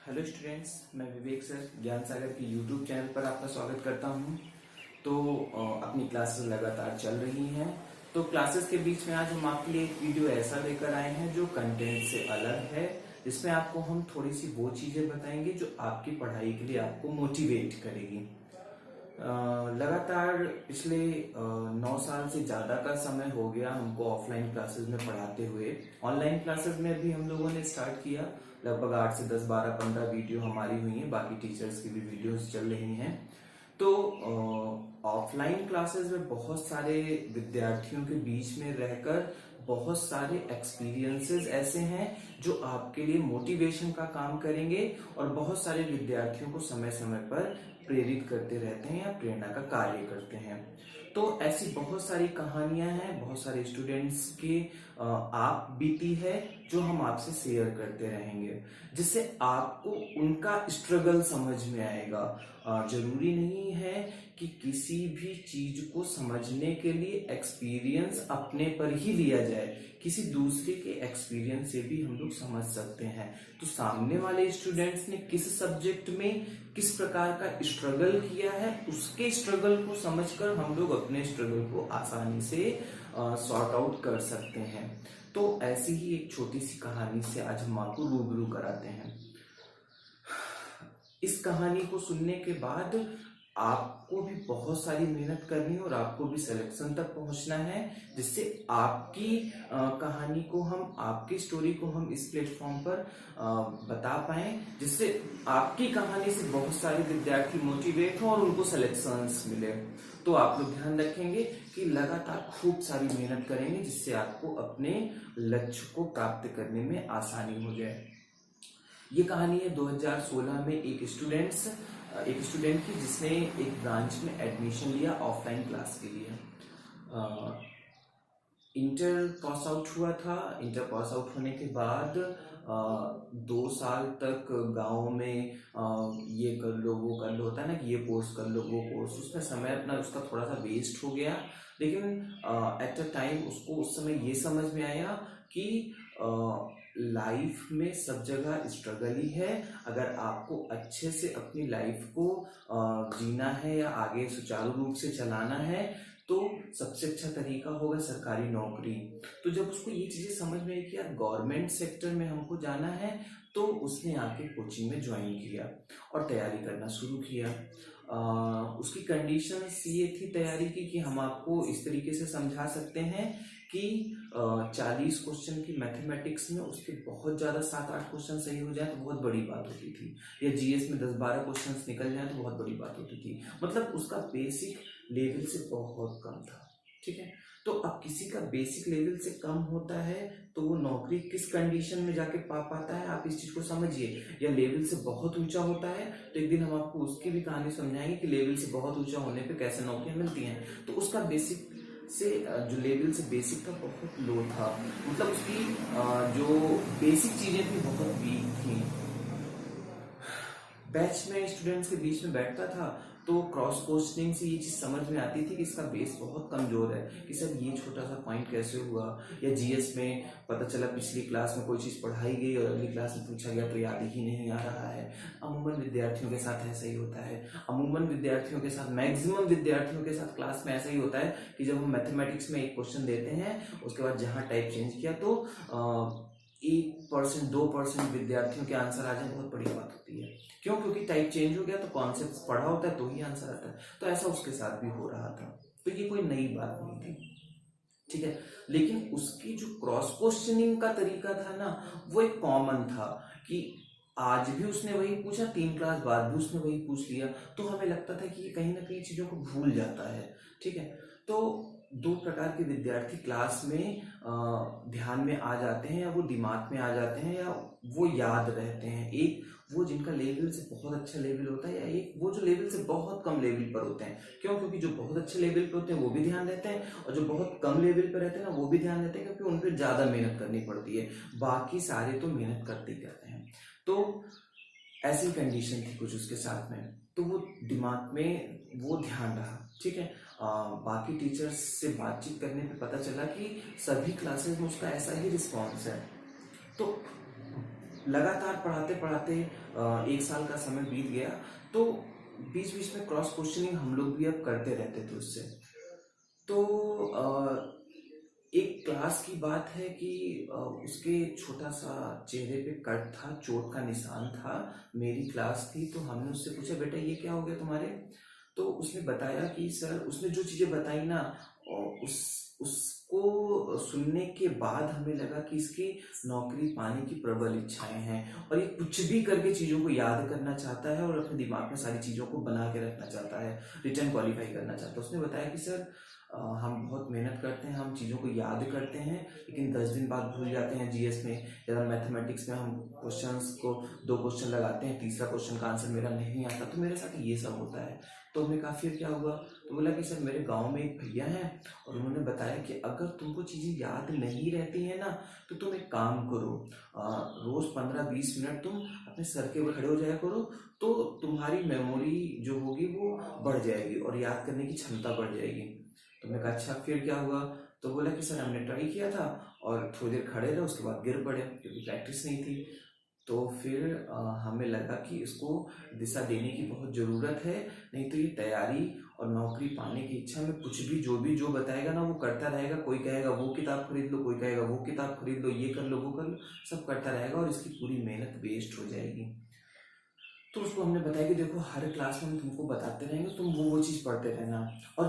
Hello students, मैं विवेक sir ज्ञान सागर के यूट्यूब चैनल पर आपका स्वागत करता हूं। तो अपनी क्लासेस लगातार चल रही हैं। तो क्लासेस के बीच में आज हम आपके लिए एक वीडियो ऐसा लेकर आए हैं जो कंटेंट से अलग है, जिसमें आपको हम थोड़ी सी वो चीजें बताएंगे जो आपकी पढ़ाई के लिए आपको मोटिवेट करेगी। लगातार पिछले 9 साल से ज़्यादा का समय हो गया हमको ऑफलाइन क्लासेस में पढ़ाते हुए। ऑनलाइन क्लासेस में भी हम लोगों ने स्टार्ट किया। लगभग 8 से 10, 12, 15 वीडियो हमारी हुई हैं, बाकी टीचर्स की भी वीडियोस चल रही हैं। तो ऑफलाइन क्लासेस में बहुत सारे विद्यार्थियों के बीच में रहकर बहुत सारे एक्सपीरियंसेस ऐसे हैं जो आपके लिए मोटिवेशन का काम करेंगे और बहुत सारे विद्यार्थियों को समय समय पर प्रेरित करते रहते हैं या प्रेरणा का कार्य करते हैं। तो ऐसी बहुत सारी कहानियां हैं, बहुत सारे स्टूडेंट्स की आप बीती है जो हम आपसे शेयर करते रहेंगे, जिससे आपको उनका स्ट्रगल समझ में आएगा। जरूरी नहीं है कि किसी भी चीज को समझने के लिए एक्सपीरियंस अपने पर ही लिया जाए, किसी दूसरे के एक्सपीरियंस से भी हम लोग समझ सकते हैं। तो सामने वाले स्टूडेंट्स ने किस सब्जेक्ट में किस प्रकार का स्ट्रगल किया है, उसके स्ट्रगल को समझकर हम लोग अपने स्ट्रगल को आसानी से सॉर्ट आउट कर सकते हैं। तो ऐसी ही एक छोटी सी कहानी से आज हम आपको रूबरू कराते हैं। इस कहानी को सुनने के बाद आपको भी बहुत सारी मेहनत करनी है और आपको भी सिलेक्शन तक पहुंचना है, जिससे आपकी कहानी को हम, आपकी स्टोरी को हम इस प्लेटफॉर्म पर बता पाएं, जिससे आपकी कहानी से बहुत सारे विद्यार्थी मोटिवेट हो और उनको सिलेक्शंस मिले। तो आप लोग ध्यान रखेंगे कि लगातार खूब सारी मेहनत करेंगे, जिससे आपको अपने लक्ष्य को प्राप्त करने में आसानी हो जाए। ये कहानी है 2016 में एक स्टूडेंट की, जिसने एक ब्रांच में एडमिशन लिया ऑफलाइन क्लास के लिए। इंटर पास आउट हुआ था। इंटर पास आउट होने के बाद 2 साल तक गांव में ये कर लो वो कर लो, होता है ना कि ये कोर्स कर लो वो कोर्स, उसमें समय अपना उसका थोड़ा सा वेस्ट हो गया। लेकिन एट अ टाइम उसको उस समय ये समझ में आया कि लाइफ में सब जगह स्ट्रगल ही है। अगर आपको अच्छे से अपनी लाइफ को जीना है या आगे सुचारू रूप से चलाना है, तो सबसे अच्छा तरीका होगा सरकारी नौकरी। तो जब उसको ये चीजें समझ में आई कि यार गवर्नमेंट सेक्टर में हमको जाना है, तो उसने आके कोचिंग में ज्वाइन किया और तैयारी करना शुरू किया। उसकी कंडीशंस ये थी तैयारी की कि हम आपको इस तरीके से समझा सकते हैं कि 40 क्वेश्चन की मैथमेटिक्स में उसके बहुत ज़्यादा 7-8 क्वेश्चन सही हो जाए तो बहुत बड़ी बात होती थी, या जीएस में 10-12 क्वेश्चन निकल जाए तो बहुत बड़ी बात होती थी। मतलब उसका बेसिक लेवल से बहुत कम था। ठीक है, तो अब किसी का बेसिक लेवल से कम होता है तो वो नौकरी किस कंडीशन में जाके पा पाता है, आप इस चीज को समझिए। या लेवल से बहुत ऊंचा होता है तो एक दिन हम आपको उसकी भी कहानी समझाएंगे कि लेवल से बहुत ऊंचा होने पे कैसे नौकरियां मिलती हैं। तो उसका बेसिक से जो लेवल से बेसिक था बहुत लो था, मतलब उसकी जो बेसिक चीजें थी बहुत वीक थी। बैच में स्टूडेंट्स के बीच में बैठता था तो क्रॉस क्वेश्चनिंग से ये चीज समझ में आती थी कि इसका बेस बहुत कमजोर है, कि सर ये छोटा सा पॉइंट कैसे हुआ। या जीएस में पता चला पिछली क्लास में कोई चीज पढ़ाई गई और अगली क्लास में पूछा गया तो याद ही नहीं आ रहा है। अमूमन विद्यार्थियों के साथ ऐसा ही होता है। अमूमन विद्यार्थियों के साथ, मैक्सिमम विद्यार्थियों के साथ क्लास में ऐसा ही होता है कि जब हम मैथमेटिक्स में एक क्वेश्चन देते हैं, उसके बाद जहाँ टाइप चेंज किया तो 1%, 2% विद्यार्थियों के आंसर आ जाए, बहुत बड़ी बात होती है। क्यों? क्योंकि टाइप चेंज हो गया तो कॉन्सेप्ट पढ़ा होता है तो ही आंसर आता है। तो ऐसा उसके साथ भी हो रहा था। तो ये कोई नई बात नहीं थी, ठीक है। लेकिन उसकी जो क्रॉस क्वेश्चनिंग का तरीका था ना, वो एक कॉमन था कि आज भी उसने वही पूछा, 3 क्लास बाद भी उसने वही पूछ लिया। तो हमें लगता था कि ये कहीं ना कहीं चीजों को भूल जाता है, ठीक है। तो 2 प्रकार के विद्यार्थी क्लास में ध्यान में आ जाते हैं, या वो दिमाग में आ जाते हैं, या वो याद रहते हैं। एक वो जिनका लेवल से बहुत अच्छा लेवल होता है, या एक वो जो लेवल से बहुत कम लेवल पर होते हैं। क्यों? क्योंकि जो बहुत अच्छे लेवल पर होते हैं वो भी ध्यान देते हैं, और जो बहुत कम लेवल पर रहते हैं ना वो भी ध्यान देते हैं, क्योंकि उन पर ज्यादा मेहनत करनी पड़ती है। बाकी सारे तो मेहनत करते ही करते हैं। तो ऐसी कंडीशन थी कुछ उसके साथ में, तो वो दिमाग में वो ध्यान रहा, ठीक है। बाकी टीचर्स से बातचीत करने पे पता चला कि सभी क्लासेस में उसका ऐसा ही रिस्पॉन्स है। तो लगातार पढ़ाते पढ़ाते 1 साल का समय बीत गया। तो बीच बीच में क्रॉस क्वेश्चनिंग हम लोग भी अब करते रहते थे उससे। तो एक क्लास की बात है कि उसके छोटा सा चेहरे पे कट था, चोट का निशान था। मेरी क्लास थी तो हमने उससे पूछा, बेटा ये क्या हो गया तुम्हारे? तो उसने बताया कि सर, उसने जो चीज़ें बताई ना, उसको सुनने के बाद हमें लगा कि इसकी नौकरी पाने की प्रबल इच्छाएं हैं और ये कुछ भी करके चीज़ों को याद करना चाहता है और अपने दिमाग में सारी चीज़ों को बना के रखना चाहता है, रिटर्न क्वालिफाई करना चाहता है। उसने बताया कि सर, हम बहुत मेहनत करते हैं, हम चीज़ों को याद करते हैं, लेकिन 10 दिन बाद भूल जाते हैं। जीएस में या मैथमेटिक्स में हम क्वेश्चंस को 2 क्वेश्चन लगाते हैं, तीसरा क्वेश्चन का आंसर मेरा नहीं आता। तो मेरे साथ ये सब होता है। तो हमने कहा फिर क्या हुआ? तो बोला कि सर, मेरे गांव में एक भैया हैं और उन्होंने बताया कि अगर तुमको चीज़ें याद नहीं रहती हैं ना, तो तुम एक काम करो, रोज़ 15-20 मिनट तुम अपने सर के ऊपर खड़े हो जाया करो, तो तुम्हारी मेमोरी जो होगी वो बढ़ जाएगी और याद करने की क्षमता बढ़ जाएगी। तो मैंने कहा अच्छा, फिर क्या हुआ? तो बोला कि सर, हमने ट्राई किया था और थोड़ी देर खड़े रहे, उसके बाद गिर पड़े क्योंकि प्रैक्टिस नहीं थी। तो फिर हमें लगा कि इसको दिशा देने की बहुत ज़रूरत है, नहीं तो ये तैयारी और नौकरी पाने की इच्छा में कुछ भी जो बताएगा ना वो करता रहेगा। कोई कहेगा वो किताब खरीद लो, कोई कहेगा वो किताब खरीद लो, ये कर लो, वो कर लो, सब करता रहेगा और इसकी पूरी मेहनत वेस्ट हो जाएगी। तो उसको हमने बताया कि देखो, हर क्लास में हम तुमको बताते रहेंगे, तुम वो चीज़ पढ़ते रहना और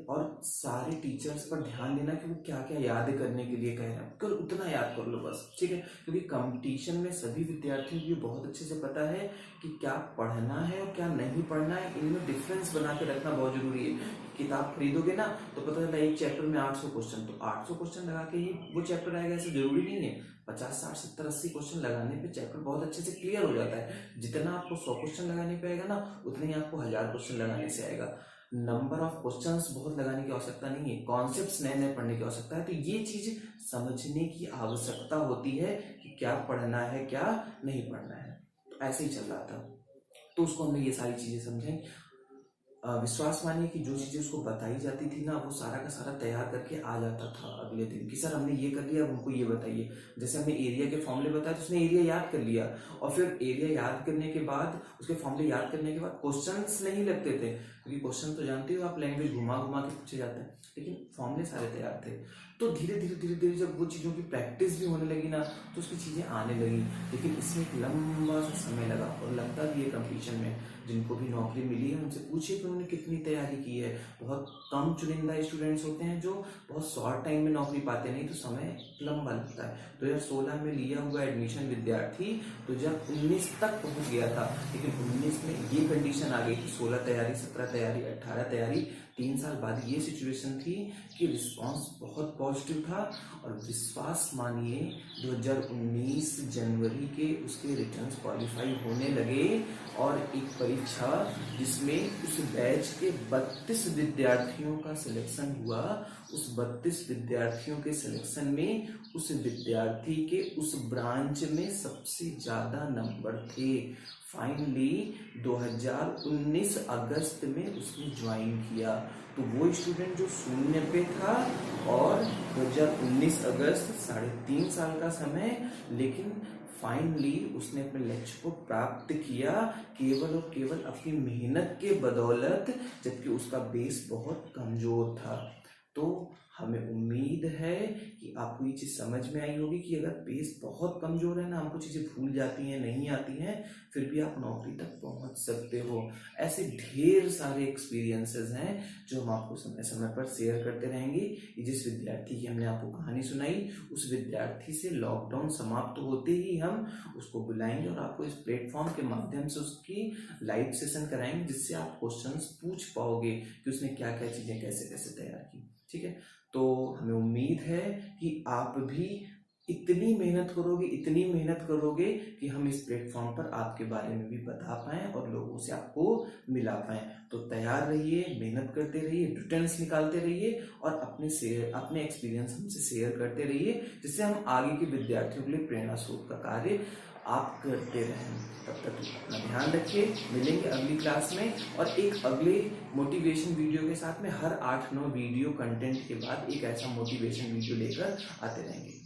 और सारे टीचर्स पर ध्यान देना कि वो क्या क्या याद करने के लिए कह रहे हैं, केवल उतना याद कर लो बस, ठीक है? क्योंकि कंपटीशन में सभी विद्यार्थियों को ये बहुत अच्छे से पता है कि क्या पढ़ना है और क्या नहीं पढ़ना है। इनमें डिफरेंस बना के रखना बहुत जरूरी है। किताब खरीदोगे ना तो पता चला एक चैप्टर में 800 क्वेश्चन, तो 800 क्वेश्चन लगा के ही वो चैप्टर आएगा, ऐसा जरूरी नहीं है। 50, 60, 70, 80 क्वेश्चन लगाने पे चैप्टर बहुत अच्छे से क्लियर हो जाता है। जितना आपको 100 क्वेश्चन लगाने पे आएगा ना, उतने ही आपको 1000 क्वेश्चन लगाने से आएगा। नंबर ऑफ क्वेश्चंस बहुत लगाने की आवश्यकता नहीं है, कॉन्सेप्ट्स नए नए पढ़ने की आवश्यकता है। तो ये चीज समझने की आवश्यकता होती है कि क्या पढ़ना है, क्या नहीं पढ़ना है। तो ऐसे ही चल रहा था। तो उसको हमने ये सारी चीजें समझाई। विश्वास मानिए कि जो चीज़ें उसको बताई जाती थी ना, वो सारा का सारा तैयार करके आ जाता था अगले दिन कि सर, हमने ये कर लिया, अब हमको ये बताइए। जैसे हमने एरिया के फॉर्मूले बताए तो उसने एरिया याद कर लिया और फिर एरिया याद करने के बाद, उसके फॉर्मूले याद करने के बाद क्वेश्चंस नहीं लगते थे, क्योंकि क्वेश्चन तो जानते हो आप, लैंग्वेज घुमा घुमा के पूछे जाते हैं, लेकिन फॉर्मूले सारे तैयार थे। तो धीरे धीरे जब वो चीज़ों की प्रैक्टिस भी होने लगी ना, तो उसकी चीज़ें आने लगी। लेकिन इसमें एक लंबा सा समय लगा और लगता भी है कंपटीशन में। जिनको भी नौकरी मिली है उनसे पूछिए कि उन्होंने कितनी तैयारी की है। बहुत कम चुनिंदा स्टूडेंट्स होते हैं जो बहुत शॉर्ट टाइम में नौकरी पाते, नहीं तो समय लंबा लगता है। 2016 में लिया हुआ एडमिशन विद्यार्थी 2019 तक पहुंच गया था, लेकिन 19 में ये कंडीशन आ गई कि 16 तैयारी, 17 तैयारी, 18 तैयारी। 3 साल बाद ये सिचुएशन थी कि रिस्पांस बहुत पॉजिटिव था और विश्वास मानिए 2019 जनवरी के उसके रिटर्न्स क्वालिफाई होने लगे और एक परीक्षा जिसमें उस बैच के 32 विद्यार्थियों का सिलेक्शन हुआ, उस 32 विद्यार्थियों के सिलेक्शन में उस विद्यार्थी के उस ब्रांच में सबसे ज्यादा नंबर थे। फाइनली 2019 अगस्त में उसने ज्वाइन किया। तो वो स्टूडेंट जो शून्य पे था और 2019 अगस्त, 3.5 साल का समय, लेकिन फाइनली उसने अपने लक्ष्य को प्राप्त किया केवल और केवल अपनी मेहनत के बदौलत, जबकि उसका बेस बहुत कमजोर था। तो हमें उम्मीद है कि आपको ये चीज़ समझ में आई होगी कि अगर बेस बहुत कमजोर है ना, हमको चीज़ें भूल जाती हैं, नहीं आती हैं, फिर भी आप नौकरी तक पहुंच सकते हो। ऐसे ढेर सारे एक्सपीरियंसेस हैं जो हम आपको समय समय पर शेयर करते रहेंगे। जिस विद्यार्थी की हमने आपको कहानी सुनाई, उस विद्यार्थी से लॉकडाउन समाप्त होते ही हम उसको बुलाएंगे और आपको इस प्लेटफॉर्म के माध्यम से उसकी लाइव सेशन कराएंगे, जिससे आप क्वेश्चंस पूछ पाओगे कि उसने क्या क्या चीज़ें कैसे कैसे तैयार की। ठीक है, तो हमें उम्मीद है कि आप भी इतनी मेहनत करोगे कि हम इस प्लेटफॉर्म पर आपके बारे में भी बता पाएं और लोगों से आपको मिला पाएं। तो तैयार रहिए, मेहनत करते रहिए, रिटर्न्स निकालते रहिए और अपने एक्सपीरियंस हमसे शेयर करते रहिए, जिससे हम आगे के विद्यार्थियों के लिए प्रेरणा स्रोत का कार्य आप करते रहें। तब तक अपना ध्यान रखिए, मिलेंगे अगली क्लास में और एक अगले मोटिवेशन वीडियो के साथ में। हर 8-9 वीडियो कंटेंट के बाद एक ऐसा मोटिवेशन वीडियो लेकर आते रहेंगे।